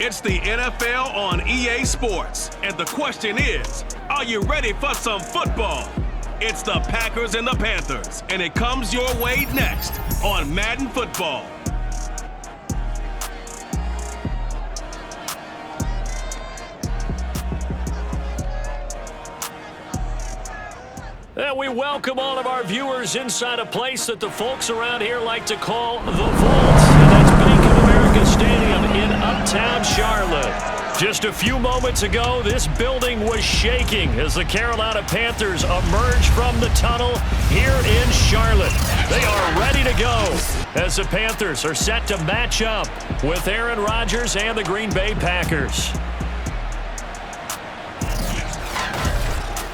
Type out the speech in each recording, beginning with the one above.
It's the NFL on EA Sports, and the question is, are you ready for some football? It's the Packers and the Panthers, and it comes your way next on Madden Football. And we welcome all of our viewers inside a place that the folks around here like to call the Vault. And that's Bank of America Stadium in Uptown Charlotte. Just a few moments ago, this building was shaking as the Carolina Panthers emerged from the tunnel here in Charlotte. They are ready to go as the Panthers are set to match up with Aaron Rodgers and the Green Bay Packers.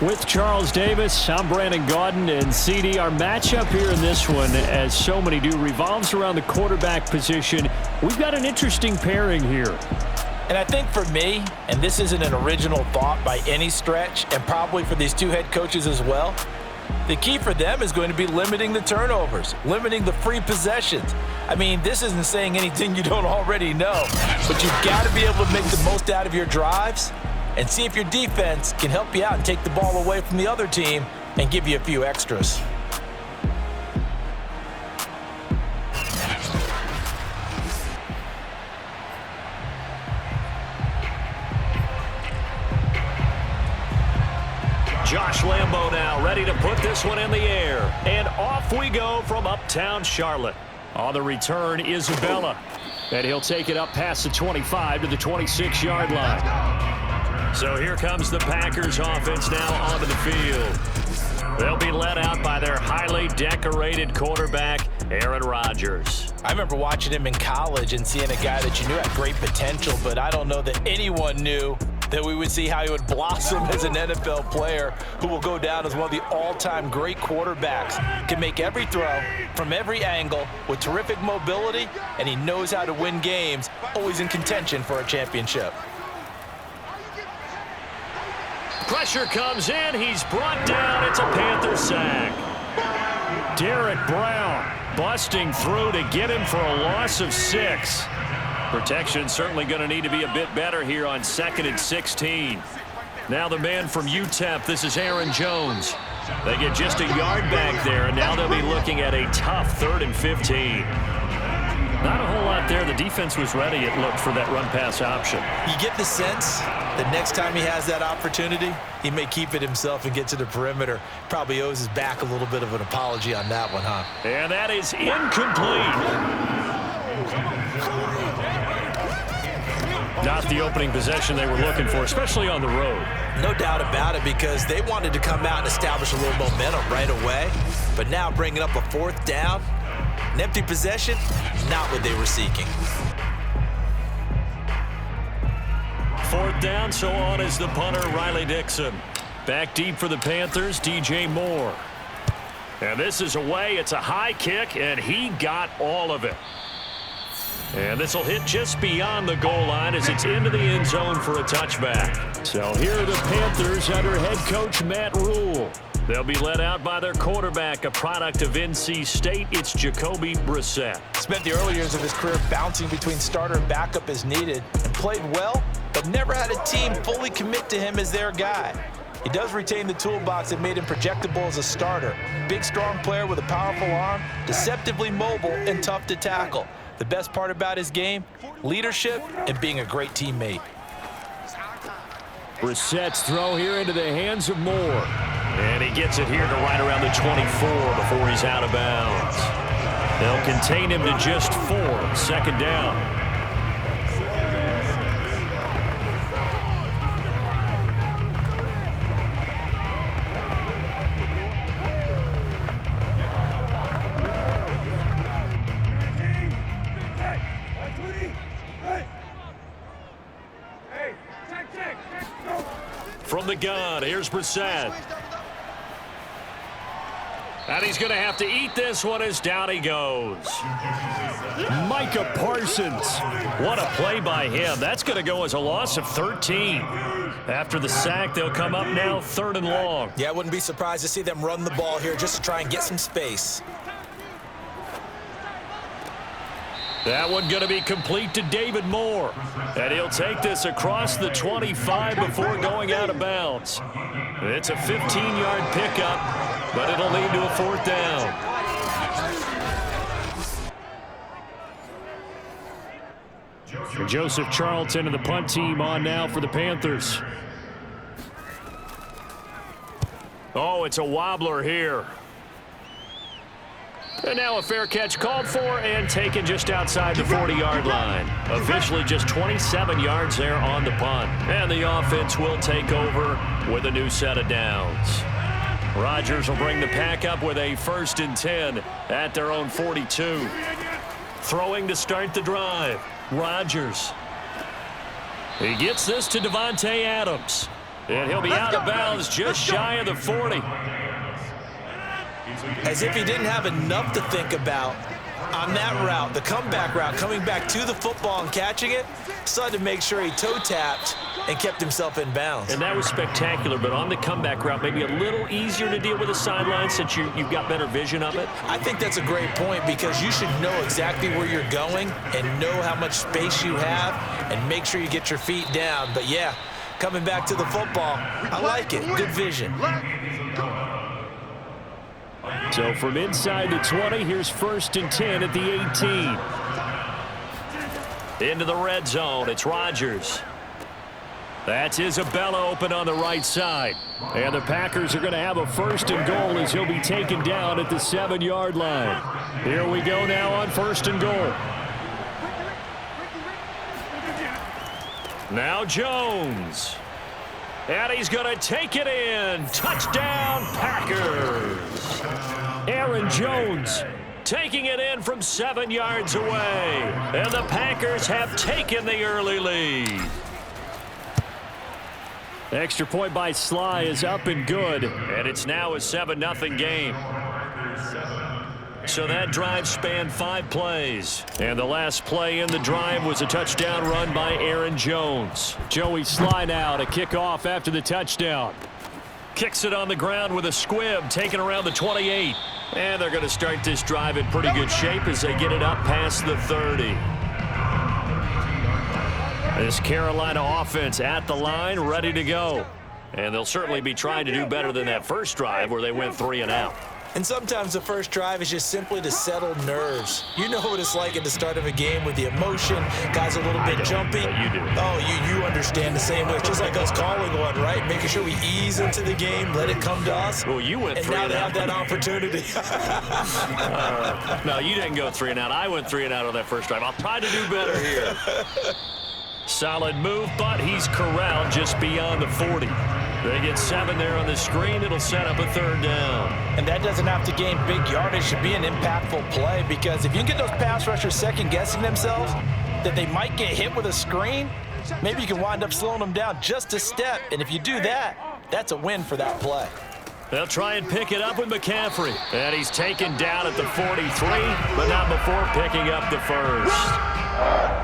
With Charles Davis, I'm Brandon Gaudin, and CD, our matchup here in this one, as so many do, revolves around the quarterback position. We've got an interesting pairing here. And I think for me, and this isn't an original thought by any stretch, and probably for these two head coaches as well, the key for them is going to be limiting the turnovers, limiting the free possessions. I mean, this isn't saying anything you don't already know, but you've got to be able to make the most out of your drives and see if your defense can help you out and take the ball away from the other team and give you a few extras. Josh Lambo now ready to put this one in the air. And off we go from Uptown Charlotte. On the return, Isabella. And he'll take it up past the 25 to the 26-yard line. So here comes the Packers offense now onto the field. They'll be led out by their highly decorated quarterback, Aaron Rodgers. I remember watching him in college and seeing a guy that you knew had great potential, but I don't know that anyone knew that we would see how he would blossom as an NFL player who will go down as one of the all-time great quarterbacks. Can make every throw from every angle with terrific mobility, and he knows how to win games, always in contention for a championship. Pressure comes in. He's brought down. It's a Panther sack. Derek Brown busting through to get him for a loss of 6. Protection certainly going to need to be a bit better here on 2nd and 16. Now the man from UTEP, this is Aaron Jones. They get just a yard back there, and now they'll be looking at a tough 3rd and 15. Not a whole lot there. The defense was ready, it looked, for that run-pass option. You get the sense that next time he has that opportunity, he may keep it himself and get to the perimeter. Probably owes his back a little bit of an apology on that one, huh? And that is incomplete. Not the opening possession they were looking for, especially on the road. No doubt about it, because they wanted to come out and establish a little momentum right away. But now bringing up a 4th down, an empty possession, not what they were seeking. 4th down, so on is the punter, Riley Dixon. Back deep for the Panthers, DJ Moore. And this is away. It's a high kick, and he got all of it. And this will hit just beyond the goal line as it's into the end zone for a touchback. So here are the Panthers under head coach Matt Rule. They'll be led out by their quarterback, a product of NC State. It's Jacoby Brissett. Spent the early years of his career bouncing between starter and backup as needed, and played well, but never had a team fully commit to him as their guy. He does retain the toolbox that made him projectable as a starter. Big, strong player with a powerful arm, deceptively mobile, and tough to tackle. The best part about his game, leadership and being a great teammate. Brissett's throw here into the hands of Moore. And he gets it here to right around the 24 before he's out of bounds. They'll contain him to just 4, 2nd down. From the gun, here's Brissett. And he's going to have to eat this one as down he goes. Micah Parsons. What a play by him. That's going to go as a loss of 13. After the sack, they'll come up now 3rd and long. Yeah, I wouldn't be surprised to see them run the ball here just to try and get some space. That one going to be complete to David Moore. And he'll take this across the 25 before going out of bounds. It's a 15-yard pickup, but it'll lead to a 4th down. Joseph Charlton and the punt team on now for the Panthers. Oh, it's a wobbler here. And now a fair catch called for and taken just outside the 40-yard line. Officially just 27 yards there on the punt. And the offense will take over with a new set of downs. Rodgers will bring the pack up with a 1st and 10 at their own 42. Throwing to start the drive. Rodgers. He gets this to Devontae Adams. And he'll be out of bounds just shy of the 40. As if he didn't have enough to think about on that route, the comeback route, coming back to the football and catching it, decided to make sure he toe-tapped and kept himself in bounds. And that was spectacular, but on the comeback route, maybe a little easier to deal with the sideline since you've got better vision of it. I think that's a great point because you should know exactly where you're going and know how much space you have and make sure you get your feet down. But, yeah, coming back to the football, I like it. Good vision. So from inside the 20, here's 1st and 10 at the 18. Into the red zone, it's Rodgers. That's Isabella open on the right side. And the Packers are going to have a 1st and goal as he'll be taken down at the 7-yard line. Here we go now on 1st and goal. Now Jones. And he's going to take it in. Touchdown, Packers. Aaron Jones taking it in from 7 yards away. And the Packers have taken the early lead. Extra point by Sly is up and good. And it's now a 7-0 game. So that drive spanned 5 plays. And the last play in the drive was a touchdown run by Aaron Jones. Joey Sly now to kick off after the touchdown. Kicks it on the ground with a squib, taken around the 28. And they're going to start this drive in pretty good shape as they get it up past the 30. This Carolina offense at the line, ready to go. And they'll certainly be trying to do better than that first drive where they went 3 and out. And sometimes the first drive is just simply to settle nerves. You know what it's like at the start of a game with the emotion, guys a little bit jumpy. But you do. Oh, you understand the same way. It's just like us calling one, right? Making sure we ease into the game, let it come to us. Well, you went 3 and out. And now they have that opportunity. No, you didn't go 3 and out. I went 3 and out on that first drive. I'll try to do better here. Solid move, but he's corralled just beyond the 40. They get 7 there on the screen. It'll set up a 3rd down. And that doesn't have to gain big yardage to be an impactful play, because if you get those pass rushers second-guessing themselves that they might get hit with a screen, maybe you can wind up slowing them down just a step. And if you do that, that's a win for that play. They'll try and pick it up with McCaffrey. And he's taken down at the 43, but not before picking up the 1st.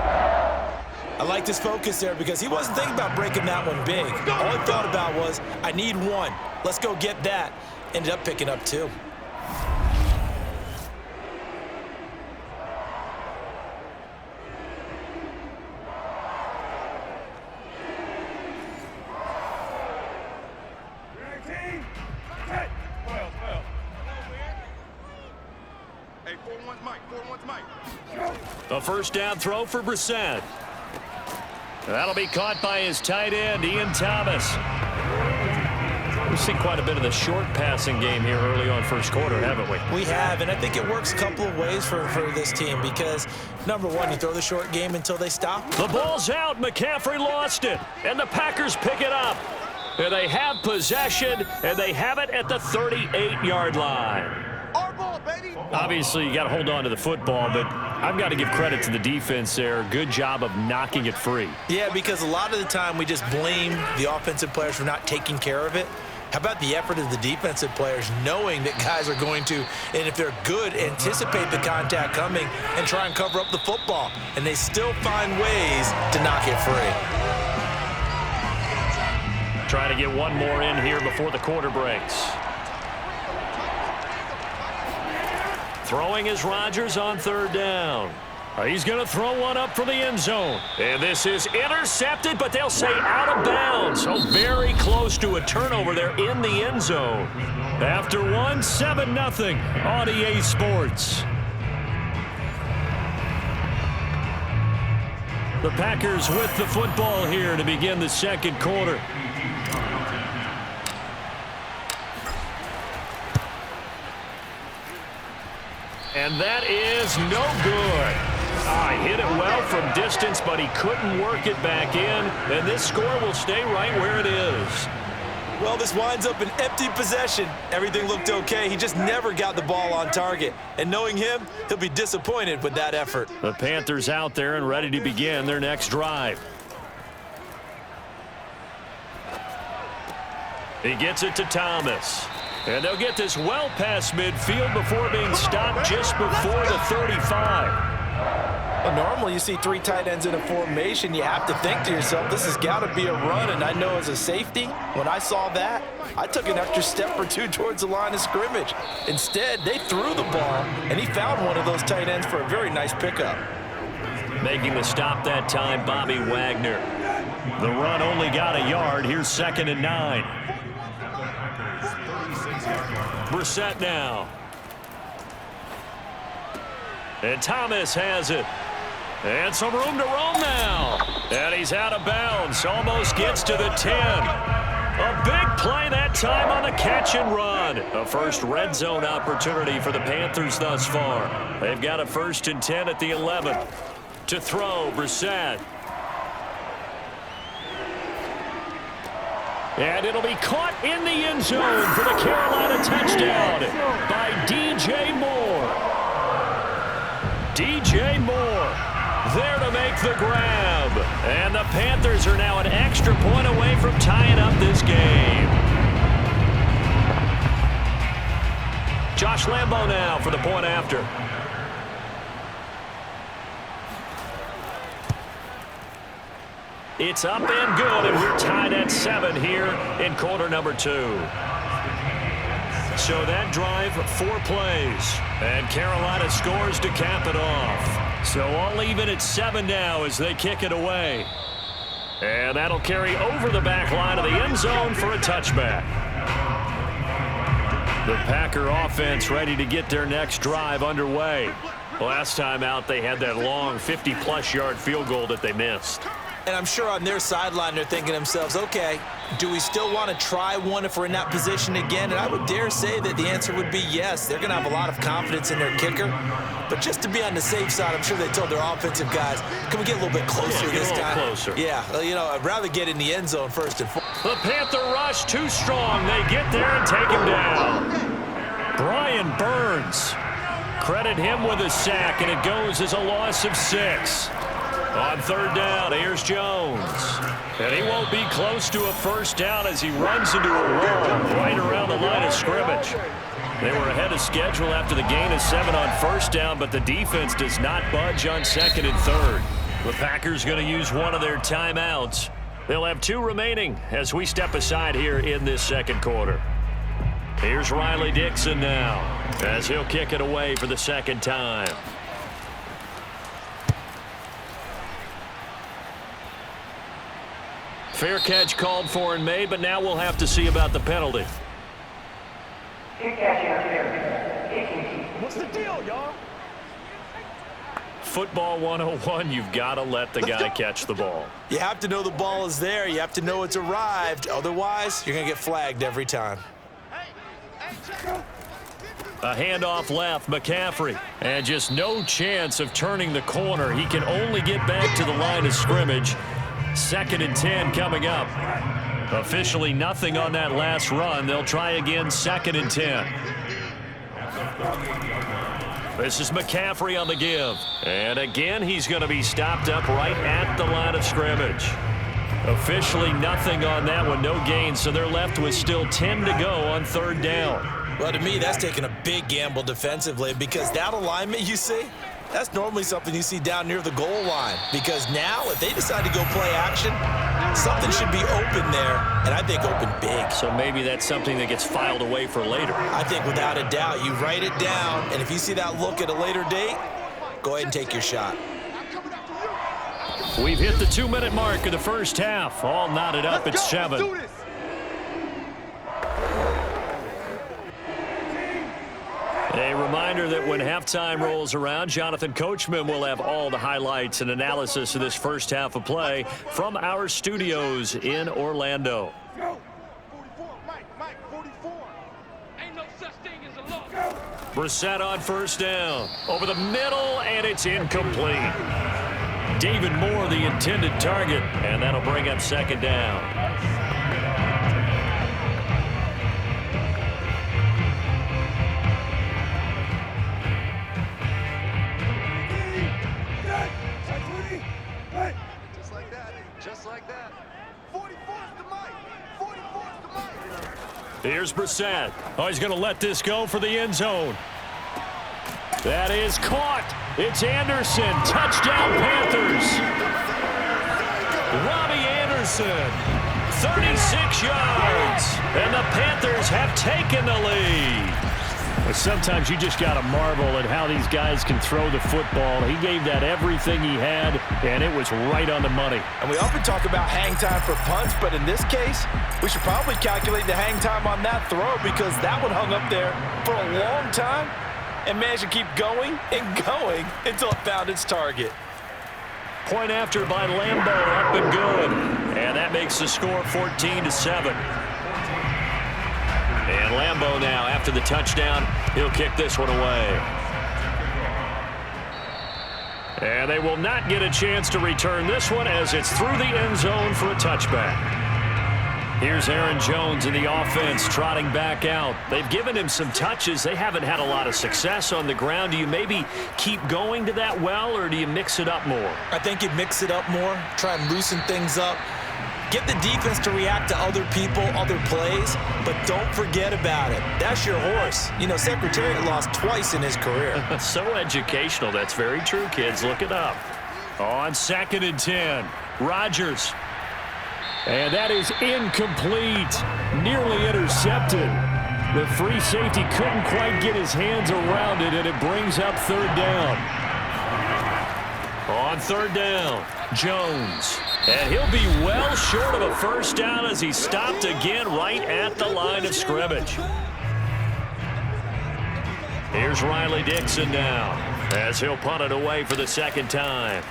I liked his focus there because he wasn't thinking about breaking that one big. All he thought about was, I need 1. Let's go get that. Ended up picking up 2. A 1st down throw for Brissett. That'll be caught by his tight end, Ian Thomas. We've seen quite a bit of the short passing game here early on first quarter, haven't we? We have, and I think it works a couple of ways for this team because, number one, you throw the short game until they stop. The ball's out. McCaffrey lost it, and the Packers pick it up. And they have possession, and they have it at the 38-yard line. Obviously, you got to hold on to the football, but I've got to give credit to the defense there. Good job of knocking it free. Yeah, because a lot of the time we just blame the offensive players for not taking care of it. How about the effort of the defensive players knowing that guys are going to, and if they're good, anticipate the contact coming and try and cover up the football. And they still find ways to knock it free. Trying to get one more in here before the quarter breaks. Throwing is Rodgers on 3rd down. He's going to throw one up for the end zone. And this is intercepted, but they'll say out of bounds. So very close to a turnover there in the end zone. After one, 7-0 on EA Sports. The Packers with the football here to begin the second quarter. And that is no good. Hit it well from distance, but he couldn't work it back in. And this score will stay right where it is. Well, this winds up an empty possession. Everything looked okay. He just never got the ball on target. And knowing him, he'll be disappointed with that effort. The Panthers out there and ready to begin their next drive. He gets it to Thomas. And they'll get this well past midfield before being stopped just before the 35. Well, normally you see 3 tight ends in a formation. You have to think to yourself, this has got to be a run. And I know as a safety, when I saw that, I took an extra step or 2 towards the line of scrimmage. Instead, they threw the ball, and he found one of those tight ends for a very nice pickup. Making the stop that time, Bobby Wagner. The run only got a yard. Here's 2nd and 9. Brissett now. And Thomas has it. And some room to roam now. And he's out of bounds. Almost gets to the 10. A big play that time on the catch and run. A first red zone opportunity for the Panthers thus far. They've got a 1st and 10 at the 11. To throw, Brissett. And it'll be caught in the end zone for the Carolina touchdown by DJ Moore. DJ Moore there to make the grab. And the Panthers are now an extra point away from tying up this game. Josh Lambo now for the point after. It's up and good, and we're tied at 7 here in quarter number 2. So that drive, 4 plays, and Carolina scores to cap it off. So all even at 7 now as they kick it away. And that'll carry over the back line of the end zone for a touchback. The Packer offense ready to get their next drive underway. Last time out, they had that long 50-plus yard field goal that they missed. And I'm sure on their sideline they're thinking to themselves, okay, do we still want to try one if we're in that position again? And I would dare say that the answer would be yes. They're going to have a lot of confidence in their kicker. But just to be on the safe side, I'm sure they told their offensive guys, can we get a little bit closer this time? Closer. Yeah, you know, I'd rather get in the end zone first and foremost. The Panther rush too strong. They get there and take him down. Brian Burns. Credit him with a sack, and it goes as a loss of 6. On 3rd down, here's Jones. And he won't be close to a first down as he runs into a wall right around the line of scrimmage. They were ahead of schedule after the gain of 7 on 1st down, but the defense does not budge on 2nd and 3rd. The Packers going to use one of their timeouts. They'll have 2 remaining as we step aside here in this second quarter. Here's Riley Dixon now as he'll kick it away for the 2nd time. Fair catch called for and made, but now we'll have to see about the penalty. What's the deal, y'all? Football 101, you've got to let the guy catch the ball. You have to know the ball is there. You have to know it's arrived. Otherwise, you're going to get flagged every time. A handoff left, McCaffrey. And just no chance of turning the corner. He can only get back to the line of scrimmage. 2nd and 10 coming up. Officially nothing on that last run. They'll try again 2nd and 10. This is McCaffrey on the give. And again, he's going to be stopped up right at the line of scrimmage. Officially nothing on that one. No gain, so they're left with still 10 to go on 3rd down. Well, to me, that's taking a big gamble defensively because that alignment you see, that's normally something you see down near the goal line. Because now, if they decide to go play action, something should be open there, and I think open big. So maybe that's something that gets filed away for later. I think without a doubt, you write it down, and if you see that look at a later date, Go ahead and take your shot. We've hit the 2-minute mark of the first half. All knotted up at 7. A reminder that when halftime rolls around, Jonathan Coachman will have all the highlights and analysis of this first half of play from our studios in Orlando. Brissett on first down. Over the middle, and it's incomplete. David Moore, the intended target, and that'll bring up second down. Here's Brissett. Oh, he's going to let this go for the end zone. That is caught. It's Anderson. Touchdown, Panthers. Robbie Anderson, 36 yards. And the Panthers have taken the lead. Sometimes you just got to marvel at how these guys can throw the football. He gave that everything he had, and it was right on the money. And we often talk about hang time for punts, but in this case, we should probably calculate the hang time on that throw because that one hung up there for a long time and managed to keep going and going until it found its target. Point after by Lambo, up and good. And that makes the score 14-7. And Lambo now, after the touchdown, he'll kick this one away. And they will not get a chance to return this one as it's through the end zone for a touchback. Here's Aaron Jones in the offense trotting back out. They've given him some touches. They haven't had a lot of success on the ground. Do you maybe keep going to that well, or do you mix it up more? I think you mix it up more, try and loosen things up. Get the defense to react to other people, other plays, but don't forget about it. That's your horse. You know, Secretariat lost twice in his career. So educational. That's very true, kids. Look it up. On 2nd and 10, Rodgers. And that is incomplete. Nearly intercepted. The free safety couldn't quite get his hands around it, and it brings up third down. On third down, Jones. And he'll be well short of a first down as he stopped again right at the line of scrimmage. Here's Riley Dixon now as he'll punt it away for the second time.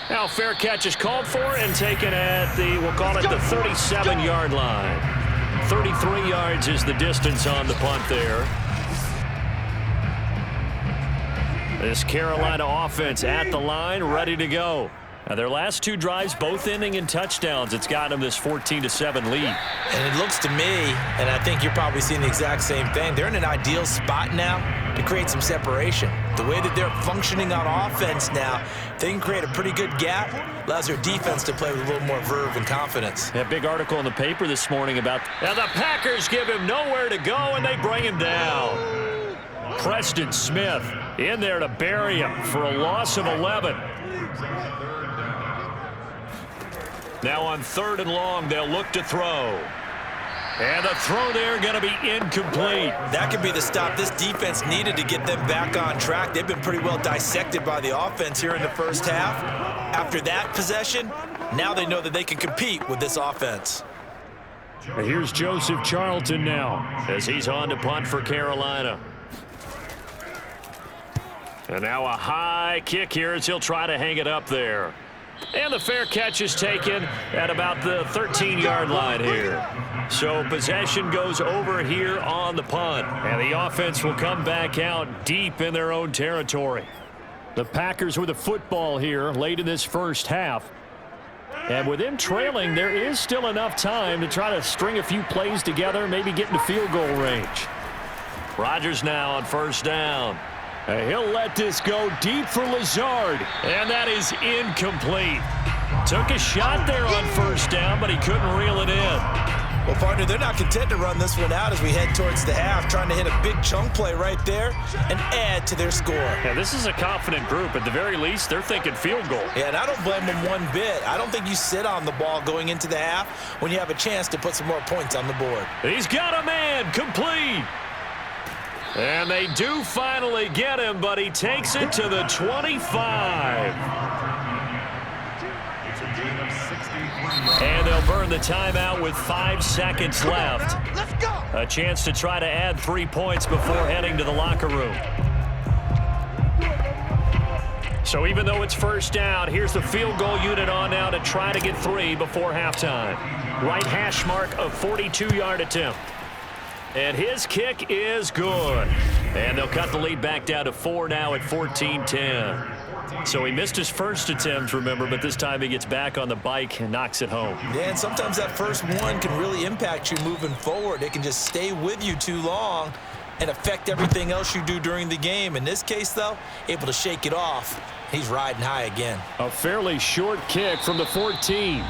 Now fair catch is called for and taken at the, we'll call it the 37-yard line. 33 yards is the distance on the punt there. This Carolina offense at the line, ready to go. Now their last two drives, both ending in touchdowns. It's got them this 14-7 lead. And it looks to me, and I think you're probably seeing the exact same thing, they're in an ideal spot now to create some separation. The way that they're functioning on offense now, they can create a pretty good gap. Allows their defense to play with a little more verve and confidence. A big article in the paper this morning about now the Packers give him nowhere to go, and they bring him down. Preston Smith in there to bury him for a loss of 11. Now on 3rd and long, they'll look to throw. And the throw there going to be incomplete. That could be the stop this defense needed to get them back on track. They've been pretty well dissected by the offense here in the first half. After that possession, now they know that they can compete with this offense. Here's Joseph Charlton now as he's on to punt for Carolina. And now a high kick here as he'll try to hang it up there. And the fair catch is taken at about the 13-yard line here. So possession goes over here on the punt. And the offense will come back out deep in their own territory. The Packers with the football here late in this first half. And with them trailing, there is still enough time to try to string a few plays together, maybe get into field goal range. Rodgers now on first down. He'll let this go deep for Lazard, and that is incomplete. Took a shot there on first down, but he couldn't reel it in. Well, partner, they're not content to run this one out as we head towards the half, trying to hit a big chunk play right there and add to their score. Yeah, this is a confident group. At the very least, they're thinking field goal. Yeah, and I don't blame them one bit. I don't think you sit on the ball going into the half when you have a chance to put some more points on the board. He's got a man, complete. And they do finally get him, but he takes it to the 25. And they'll burn the timeout with 5 seconds left. A chance to try to add 3 points before heading to the locker room. So even though it's first down, here's the field goal unit on now to try to get 3 before halftime. Right hash mark of 42-yard attempt. And his kick is good. And they'll cut the lead back down to 4 now at 14-10. So he missed his first attempt, remember, but this time he gets back on the bike and knocks it home. Yeah, and sometimes that first one can really impact you moving forward. It can just stay with you too long and affect everything else you do during the game. In this case, though, able to shake it off. He's riding high again. A fairly short kick from the 14.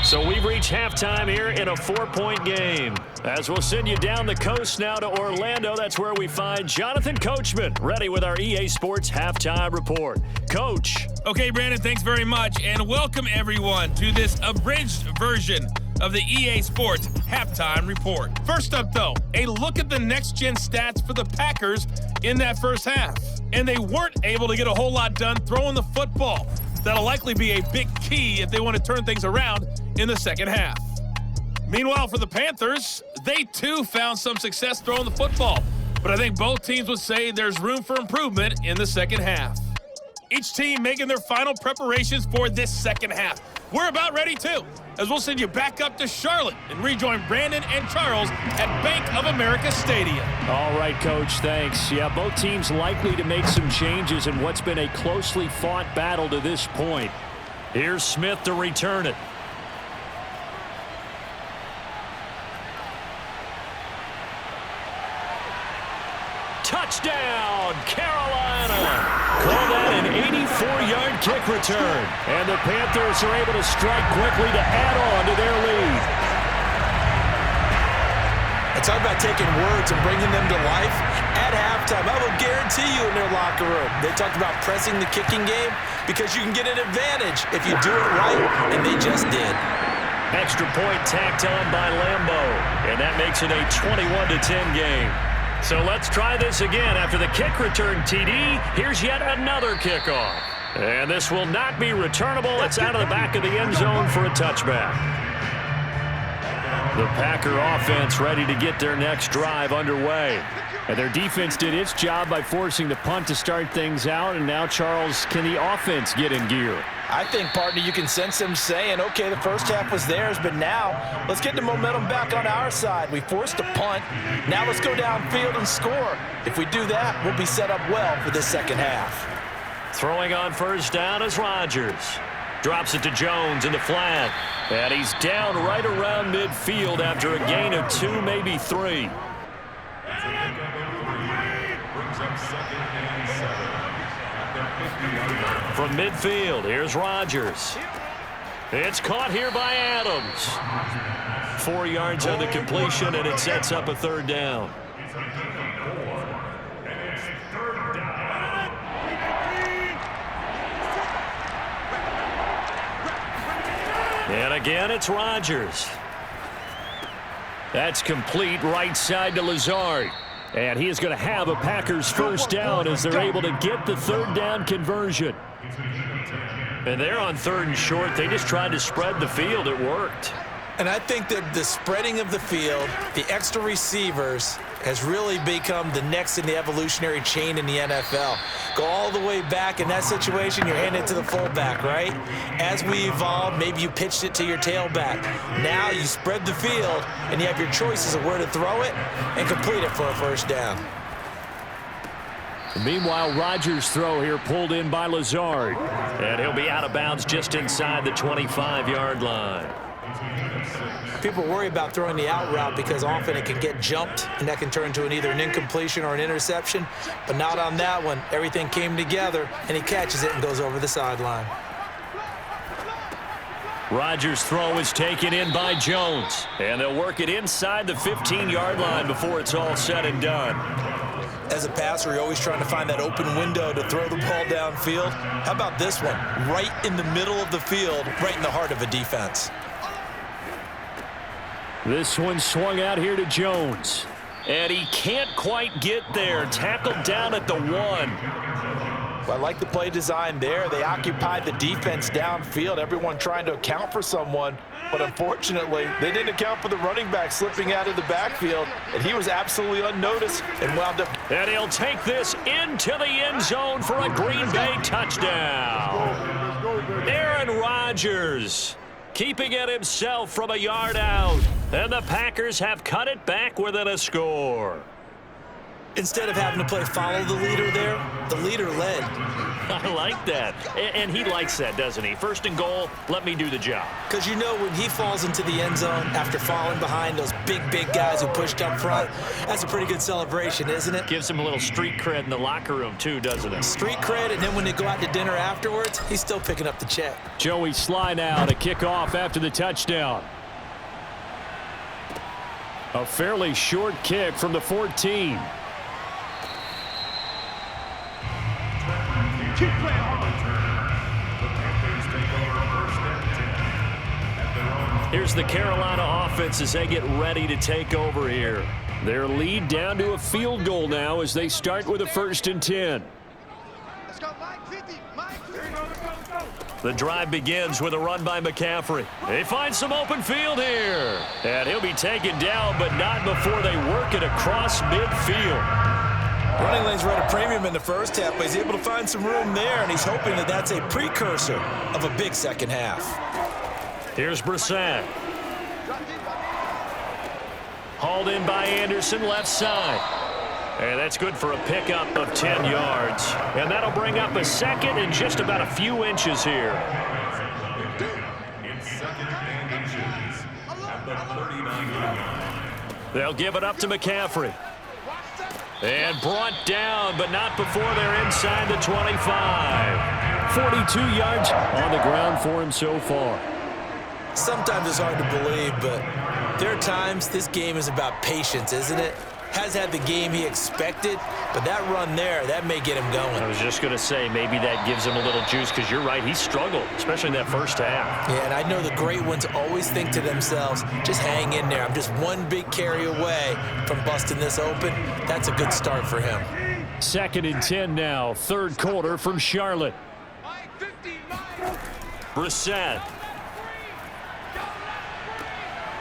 So we've reached halftime here in a 4-point game. As we'll send you down the coast now to Orlando, that's where we find Jonathan Coachman, ready with our EA Sports Halftime Report. Coach. Okay, Brandon, thanks very much, and welcome everyone to this abridged version of the EA Sports Halftime Report. First up, though, a look at the next-gen stats for the Packers in that first half. And they weren't able to get a whole lot done throwing the football. That'll likely be a big key if they want to turn things around in the second half. Meanwhile, for the Panthers, they too found some success throwing the football. But I think both teams would say there's room for improvement in the second half. Each team making their final preparations for this second half. We're about ready too, as we'll send you back up to Charlotte and rejoin Brandon and Charles at Bank of America Stadium. All right, Coach, thanks. Yeah, both teams likely to make some changes in what's been a closely fought battle to this point. Here's Smith to return it. Touchdown, Carolina! Call that an 84-yard kick return. And the Panthers are able to strike quickly to add on to their lead. And talk about taking words and bringing them to life. At halftime, I will guarantee you in their locker room, they talked about pressing the kicking game because you can get an advantage if you do it right, and they just did. Extra point tacked on by Lambo, and that makes it a 21-10 game. So let's try this again. After the kick return TD, here's yet another kickoff. And this will not be returnable. It's out of the back of the end zone for a touchback. The Packer offense ready to get their next drive underway. And their defense did its job by forcing the punt to start things out. And now, Charles, can the offense get in gear? I think, partner, you can sense them saying, okay, the first half was theirs, but now let's get the momentum back on our side. We forced a punt. Now let's go downfield and score. If we do that, we'll be set up well for this second half. Throwing on first down is Rodgers. Drops it to Jones in the flat. And he's down right around midfield after a gain of 2, maybe 3. From midfield, here's Rodgers. It's caught here by Adams. 4 yards on the completion, and it sets up a third down. And again, it's Rodgers. That's complete right side to Lazard. And he is going to have a Packers first down as they're able to get the third down conversion. And they're on third and short. They just tried to spread the field. It worked. And I think that the spreading of the field, the extra receivers, has really become the next in the evolutionary chain in the NFL. Go all the way back in that situation, you're handing it to the fullback, right? As we evolved, maybe you pitched it to your tailback. Now you spread the field, and you have your choices of where to throw it and complete it for a first down. Meanwhile, Rodgers' throw here pulled in by Lazard. And he'll be out of bounds just inside the 25-yard line. People worry about throwing the out route because often it can get jumped, and that can turn into either an incompletion or an interception. But not on that one. Everything came together, and he catches it and goes over the sideline. Rodgers' throw is taken in by Jones. And they'll work it inside the 15-yard line before it's all said and done. As a passer, you're always trying to find that open window to throw the ball downfield. How about this one? Right in the middle of the field, right in the heart of a defense. This one swung out here to Jones. And he can't quite get there. Tackled down at the 1. Well, I like the play design there. They occupied the defense downfield, everyone trying to account for someone. But unfortunately, they didn't account for the running back slipping out of the backfield, and he was absolutely unnoticed and wound up. And he'll take this into the end zone for a Green Bay touchdown. Aaron Rodgers keeping it himself from a yard out. And the Packers have cut it back within a score. Instead of having to play follow the leader there, the leader led. I like that. And he likes that, doesn't he? First and goal, let me do the job. Because you know when he falls into the end zone after falling behind those big guys who pushed up front, that's a pretty good celebration, isn't it? Gives him a little street cred in the locker room, too, doesn't it? Street cred, and then when they go out to dinner afterwards, he's still picking up the check. Joey Sly now to kick off after the touchdown. A fairly short kick from the 14. Here's the Carolina offense as they get ready to take over here. Their lead down to a field goal now as they start with a 1st and 10. Let's go, Mike 50. Mike 50. The drive begins with a run by McCaffrey. They find some open field here. And he'll be taken down, but not before they work it across midfield. Running lanes were at a premium in the first half, but he's able to find some room there, and he's hoping that that's a precursor of a big second half. Here's Brissett. Hauled in by Anderson, left side. And that's good for a pickup of 10 yards. And that'll bring up a 2nd and just about a few inches here. In 2nd and inches at the 39-yard line. They'll give it up to McCaffrey. And brought down, but not before they're inside the 25. 42 yards on the ground for him so far. Sometimes it's hard to believe, but there are times this game is about patience, isn't it? Has had the game he expected, but that run there, that may get him going. I was just going to say, maybe that gives him a little juice, because you're right, he struggled, especially in that first half. Yeah, and I know the great ones always think to themselves, just hang in there. I'm just one big carry away from busting this open. That's a good start for him. 2nd and 10 now, 3rd quarter from Charlotte. Brissett.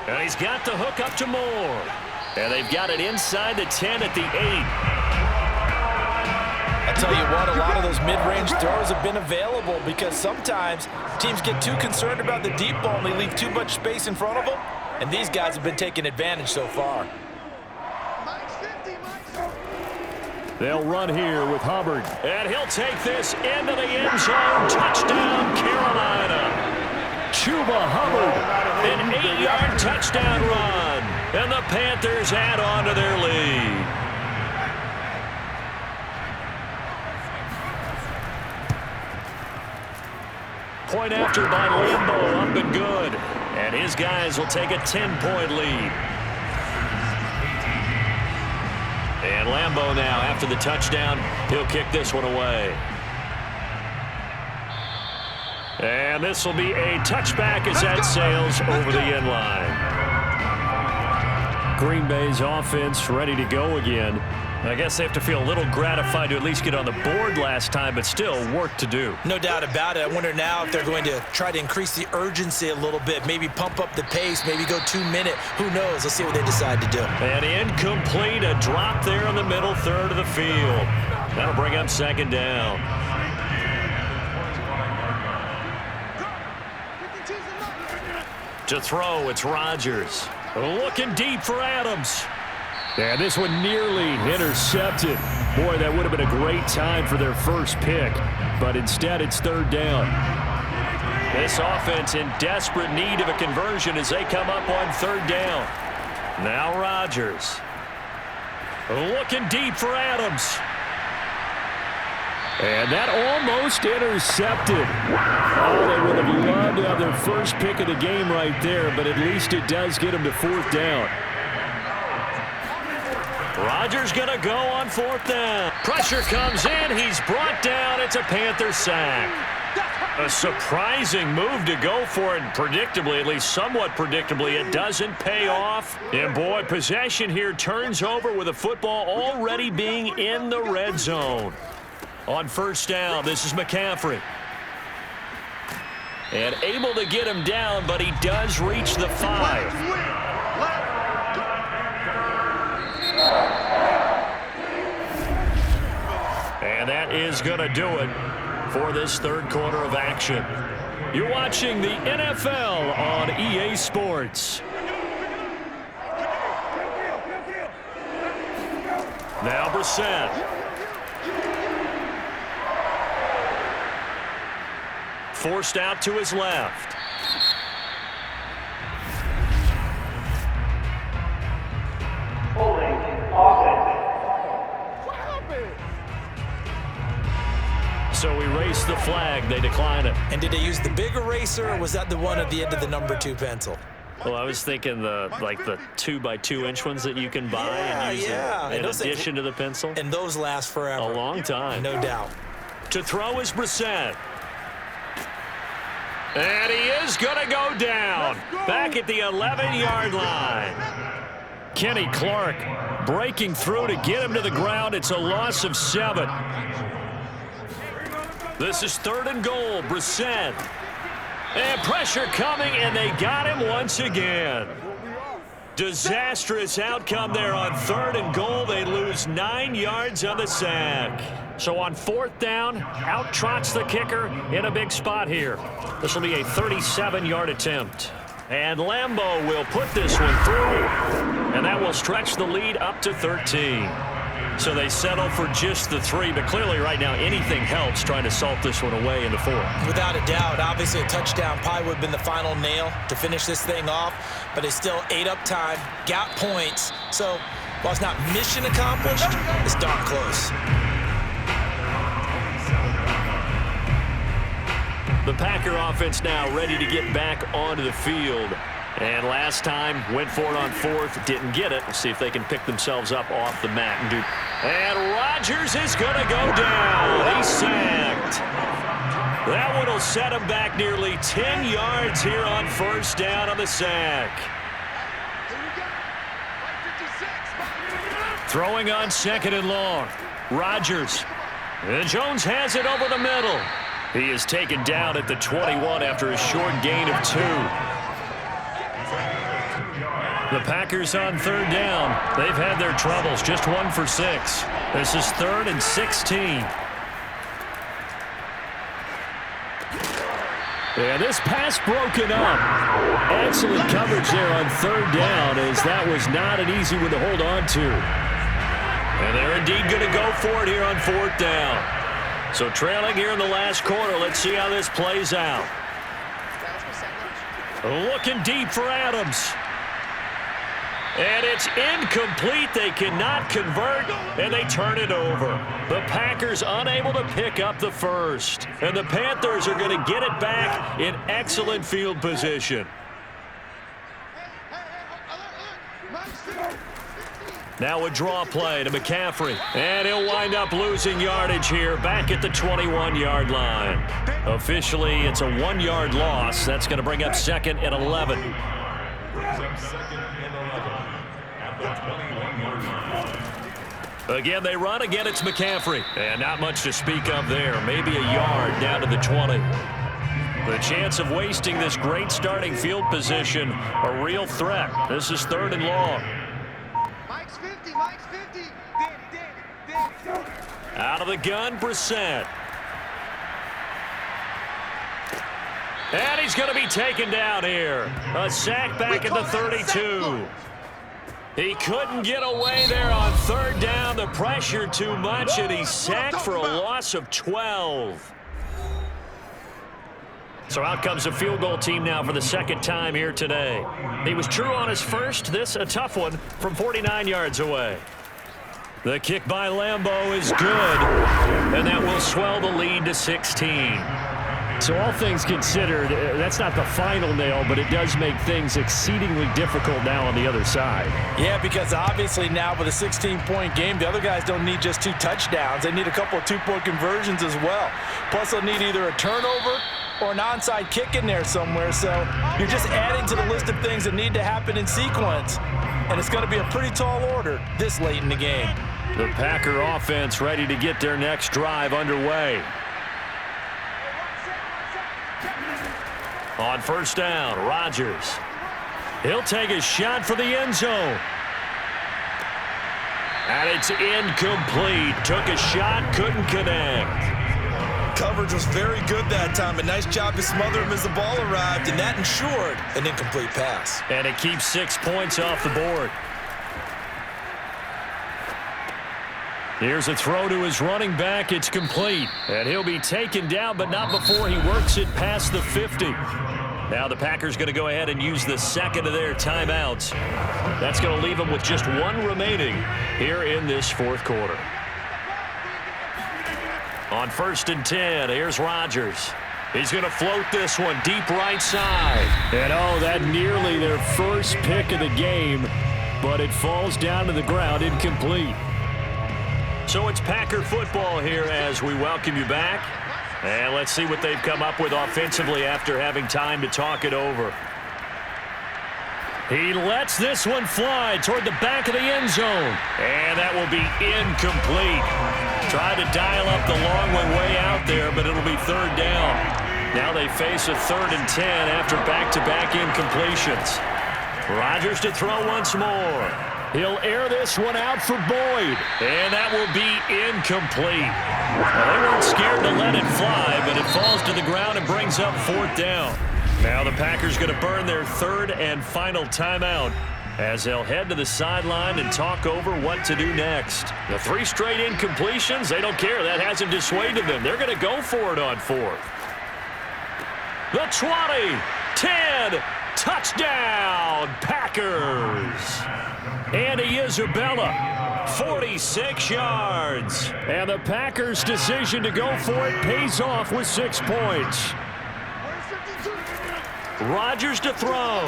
And he's got the hook up to Moore. And they've got it inside the 10 at the 8. I tell you what, a lot of those mid-range throws have been available because sometimes teams get too concerned about the deep ball and they leave too much space in front of them. And these guys have been taking advantage so far. They'll run here with Hubbard. And he'll take this into the end zone. Touchdown, Carolina. Chuba Hubbard, an 8-yard touchdown run. And the Panthers add on to their lead. Point after by Lambeau, up and good. And his guys will take a 10-point lead. And Lambeau now, after the touchdown, he'll kick this one away. And this will be a touchback as that sails over the end line. Green Bay's offense ready to go again. I guess they have to feel a little gratified to at least get on the board last time, but still work to do. No doubt about it. I wonder now if they're going to try to increase the urgency a little bit, maybe pump up the pace, maybe go 2-minute. Who knows? Let's see what they decide to do. And incomplete, a drop there in the middle third of the field. That'll bring up 2nd down. To throw, it's Rodgers. Looking deep for Adams. And this one nearly intercepted. Boy, that would have been a great time for their first pick. But instead, it's 3rd down. This offense in desperate need of a conversion as they come up on 3rd down. Now Rodgers. Looking deep for Adams. And that almost intercepted. Oh, they would have loved to have their first pick of the game right there, but at least it does get them to 4th down. Rodgers going to go on 4th down. Pressure comes in. He's brought down. It's a Panther sack. A surprising move to go for it, and predictably, at least somewhat predictably, it doesn't pay off. And boy, possession here turns over with the football already being in the red zone. On first down, this is McCaffrey. And able to get him down, but he does reach the 5. And that is going to do it for this third quarter of action. You're watching the NFL on EA Sports. Now Brissett. Forced out to his left. So erase the flag. They decline it. And did they use the big eraser, or was that the one at the end of the number 2 pencil? Well, I was thinking the 2x2-inch ones that you can buy and use in addition to the pencil. And those last forever. A long time. No doubt. To throw is Brissett. And he is going to go down. Back at the 11-yard line. Kenny Clark breaking through to get him to the ground. It's a loss of 7. This is 3rd and goal. Brissett. And pressure coming, and they got him once again. Disastrous outcome there on 3rd and goal. They lose 9 yards on the sack. So on 4th down, out trots the kicker in a big spot here. This will be a 37-yard attempt. And Lambeau will put this one through, and that will stretch the lead up to 13. So they settle for just the 3, but clearly right now anything helps trying to salt this one away in the 4th. Without a doubt, obviously a touchdown probably would have been the final nail to finish this thing off, but it's still ate up time, got points. So while it's not mission accomplished, it's darn close. The Packer offense now ready to get back onto the field. And last time, went for it on 4th, didn't get it. We'll see if they can pick themselves up off the mat. And Rodgers is going to go down. He's sacked. That one will set him back nearly 10 yards here on first down on the sack. Throwing on 2nd and long. Rodgers. And Jones has it over the middle. He is taken down at the 21 after a short gain of 2. The Packers on 3rd down. They've had their troubles. Just 1 for 6. This is 3rd and 16. And this pass broken up. Excellent coverage there on 3rd down, as that was not an easy one to hold on to. And they're indeed going to go for it here on 4th down. So trailing here in the last quarter. Let's see how this plays out. Looking deep for Adams. And it's incomplete. They cannot convert, and they turn it over. The Packers unable to pick up the first. And the Panthers are going to get it back in excellent field position. Now a draw play to McCaffrey. And he'll wind up losing yardage here back at the 21-yard line. Officially, it's a 1-yard loss. That's going to bring up 2nd and 11. Again, they run. Again, it's McCaffrey. And not much to speak of there. Maybe a yard down to the 20. The chance of wasting this great starting field position, a real threat. This is 3rd and long. Mike's 50, Mike's 50. Out of the gun, Brissett. And he's going to be taken down here. A sack back at the 32. He couldn't get away there on 3rd down. The pressure too much, and he's sacked for a loss of 12. So out comes the field goal team now for the 2nd time here today. He was true on his first. This a tough one from 49 yards away. The kick by Lambeau is good, and that will swell the lead to 16. So all things considered, that's not the final nail, but it does make things exceedingly difficult now on the other side. Yeah, because obviously now with a 16-point game, the other guys don't need just 2 touchdowns. They need a couple of 2-point conversions as well. Plus they'll need either a turnover or an onside kick in there somewhere. So you're just adding to the list of things that need to happen in sequence. And it's going to be a pretty tall order this late in the game. The Packer offense ready to get their next drive underway. On first down, Rodgers. He'll take a shot for the end zone. And it's incomplete. Took a shot, couldn't connect. Coverage was very good that time. A nice job to smother him as the ball arrived, and that ensured an incomplete pass. And it keeps 6 points off the board. Here's a throw to his running back. It's complete. And he'll be taken down, but not before he works it past the 50. Now the Packers going to go ahead and use the second of their timeouts. That's going to leave them with just one remaining here in this fourth quarter. On first and 10, here's Rodgers. He's going to float this one deep right side. And oh, that nearly their first pick of the game, but it falls down to the ground incomplete. So it's Packer football here as we welcome you back. And let's see what they've come up with offensively after having time to talk it over. He lets this one fly toward the back of the end zone. And that will be incomplete. Tried to dial up the long one way out there, but it'll be third down. Now they face a 3rd and 10 after back-to-back incompletions. Rodgers to throw once more. He'll air this one out for Boyd. And that will be incomplete. Well, they weren't scared to let it fly, but it falls to the ground and brings up 4th down. Now the Packers going to burn their 3rd and final timeout as they'll head to the sideline and talk over what to do next. The 3 straight incompletions, they don't care. That hasn't dissuaded them. They're going to go for it on 4th. The 20, 10, touchdown, Packers. Andy Isabella, 46 yards. And the Packers' decision to go for it pays off with 6 points. Rodgers to throw.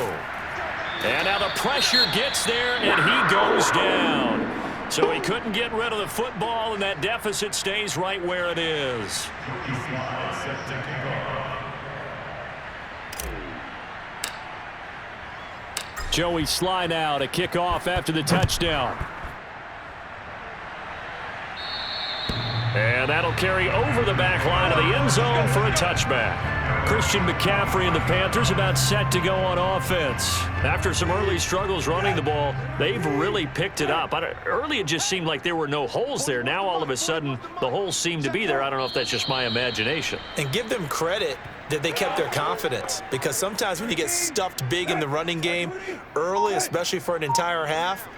And now the pressure gets there, and he goes down. So he couldn't get rid of the football, and that deficit stays right where it is. Joey Sly now to kick off after the touchdown. And that'll carry over the back line of the end zone for a touchback. Christian McCaffrey and the Panthers about set to go on offense. After some early struggles running the ball, they've really picked it up. Early it just seemed like there were no holes there. Now all of a sudden the holes seem to be there. I don't know if that's just my imagination. And give them credit that they kept their confidence, because sometimes when you get stuffed big in the running game early, especially for an entire half,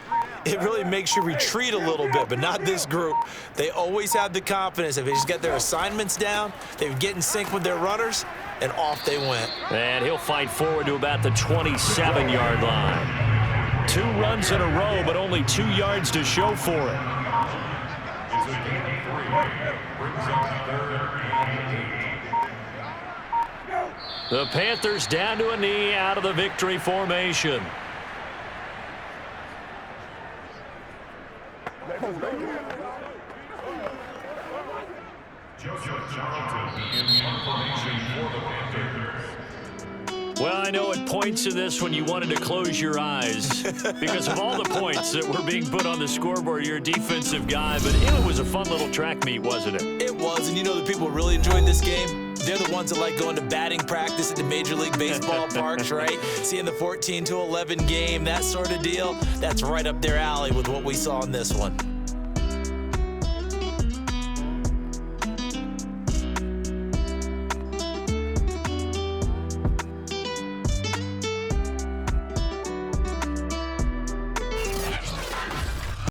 it really makes you retreat a little bit, but not this group. They always have the confidence. If they just get their assignments down, they would get in sync with their runners, and off they went. And he'll fight forward to about the 27-yard line. 2 runs in a row, but only 2 yards to show for it. The Panthers down to a knee out of the victory formation. Well, I know at points in this when you wanted to close your eyes because of all the points that were being put on the scoreboard. You're a defensive guy, but it was a fun little track meet, wasn't it? It was, and you know the people really enjoyed this game? They're the ones that like going to batting practice at the Major League Baseball parks, right? Seeing the 14-11 game, that sort of deal. That's right up their alley with what we saw in this one.